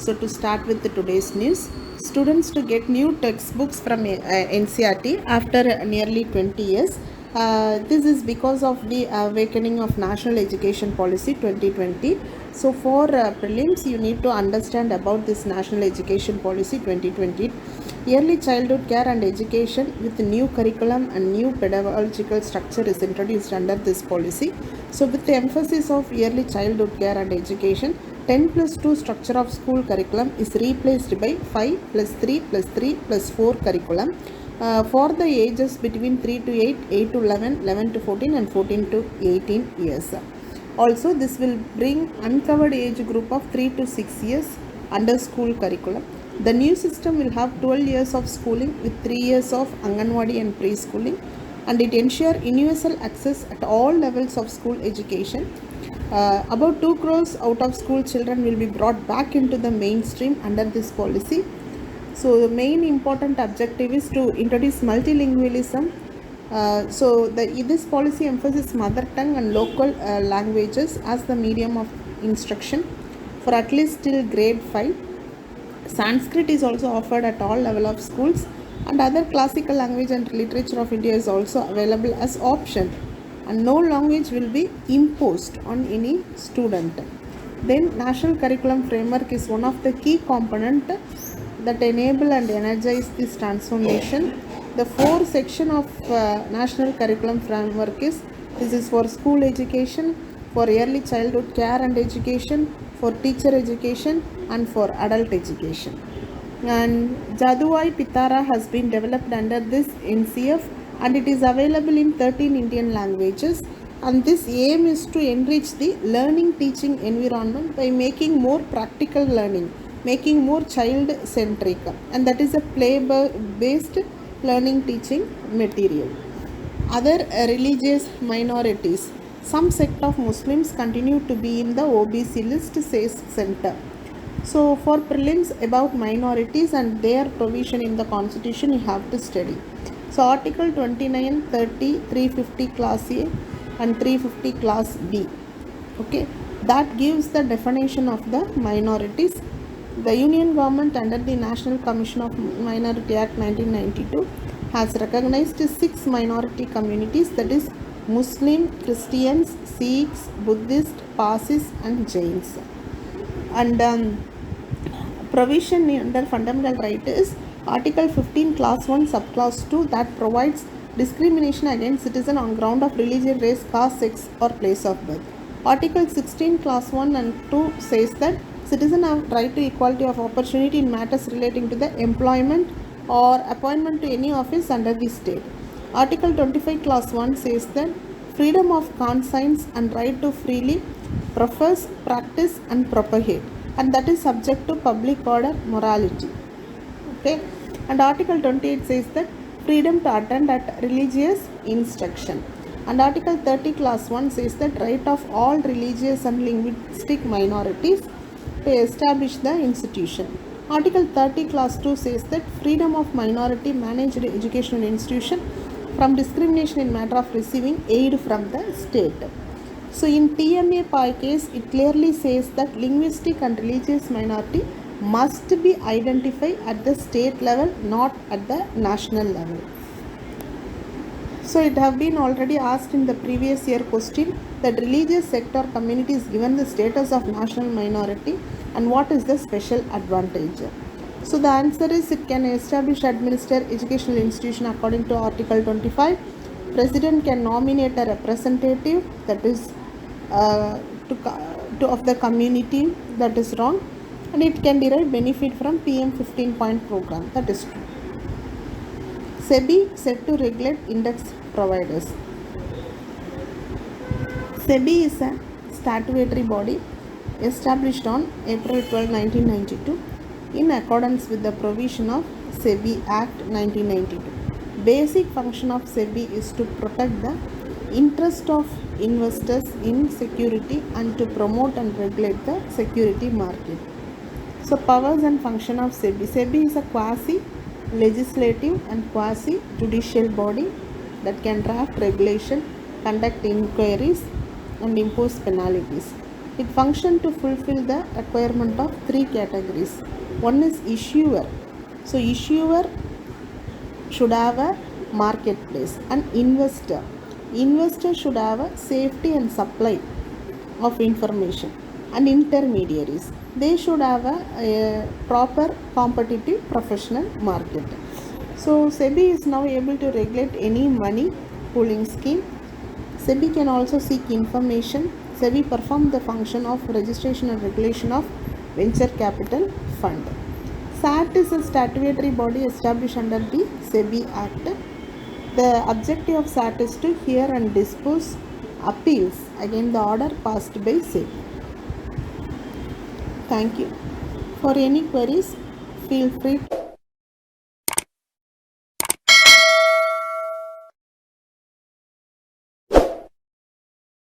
So to start with today's news, students to get new textbooks from NCERT after nearly 20 years. This is because of the awakening of National Education Policy 2020. So for prelims, you need to understand about this National Education Policy 2020. Early childhood care and education with new curriculum and new pedagogical structure is introduced under this policy. So with the emphasis of early childhood care and education, 10 plus 2 structure of school curriculum is replaced by 5 plus 3 plus 3 plus 4 curriculum for the ages between 3 to 8, 8 to 11, 11 to 14 and 14 to 18 years. Also, this will bring uncovered age group of 3 to 6 years under school curriculum. The new system will have 12 years of schooling with 3 years of Anganwadi and preschooling, and it ensure universal access at all levels of school education. About 2 crores out of school children will be brought back into the mainstream under this policy. So the main important objective is to introduce multilingualism. This policy emphasizes mother tongue and local languages as the medium of instruction for at least till grade 5. Sanskrit is also offered at all level of schools, and other classical language and literature of India is also available as option, and no language will be imposed on any student. Then national curriculum framework is one of the key component that enable and energize this transformation. The 4 section of national curriculum framework this is for school education, for early childhood care and education, for teacher education and for adult education. And Jaduvai Pitara has been developed under this NCF, and it is available in 13 Indian languages, and this aim is to enrich the learning teaching environment by making more practical learning, making more child centric, and that is a play based learning teaching material. Other religious minorities, some sect of Muslims continue to be in the OBC list, says center. So for prelims about minorities and their provision in the constitution, you have to study. So article 29, 30, 350 class A and 350 class B, okay, that gives the definition of the minorities. The Union government under the National Commission of Minority Act 1992 has recognized 6 minority communities, that is Muslim, Christians, Sikhs, Buddhists, Parsis and Jains. And provision under fundamental right is Article 15 class 1 subclass 2 that provides discrimination against citizen on ground of religion, race, caste, sex or place of birth. Article 16 class 1 and 2 says that citizens have right to equality of opportunity in matters relating to the employment or appointment to any office under the state. Article 25 class 1 says that freedom of conscience and right to freely profess, practice and propagate, and that is subject to public order, morality. Okay, and Article 28 says that freedom to attend at religious instruction, and Article 30 class 1 says that right of all religious and linguistic minorities to establish the institution. Article 30 class 2 says that freedom of minority managed educational institution from discrimination in matter of receiving aid from the state. So in TMA PI case, it clearly says that linguistic and religious minority must be identified at the state level, not at the national level. So it have been already asked in the previous year question that religious sector community is given the status of national minority, and what is the special advantage? So the answer is it can establish, administer educational institution according to Article 25. President can nominate a representative, that is of the community, that is wrong, and it can derive benefit from PM 15 point program, that is true. SEBI set to regulate index providers. SEBI is a statutory body established on April 12, 1992 in accordance with the provision of SEBI Act 1992. Basic function of SEBI is to protect the interest of investors in security and to promote and regulate the security market. So powers and function of SEBI. SEBI is a quasi-legislative and quasi-judicial body that can draft regulation, conduct inquiries and impose penalties. It functions to fulfill the requirement of three categories. One is issuer. So issuer should have a marketplace. An investor. Investor should have a safety and supply of information. And intermediaries. They should have a proper competitive professional market. So SEBI is now able to regulate any money pooling scheme. SEBI can also seek information. SEBI perform the function of registration and regulation of venture capital fund. SAT is a statutory body established under the SEBI Act. The objective of SAT is to hear and dispose appeals against the order passed by SEBI. Thank you. For any queries, feel free to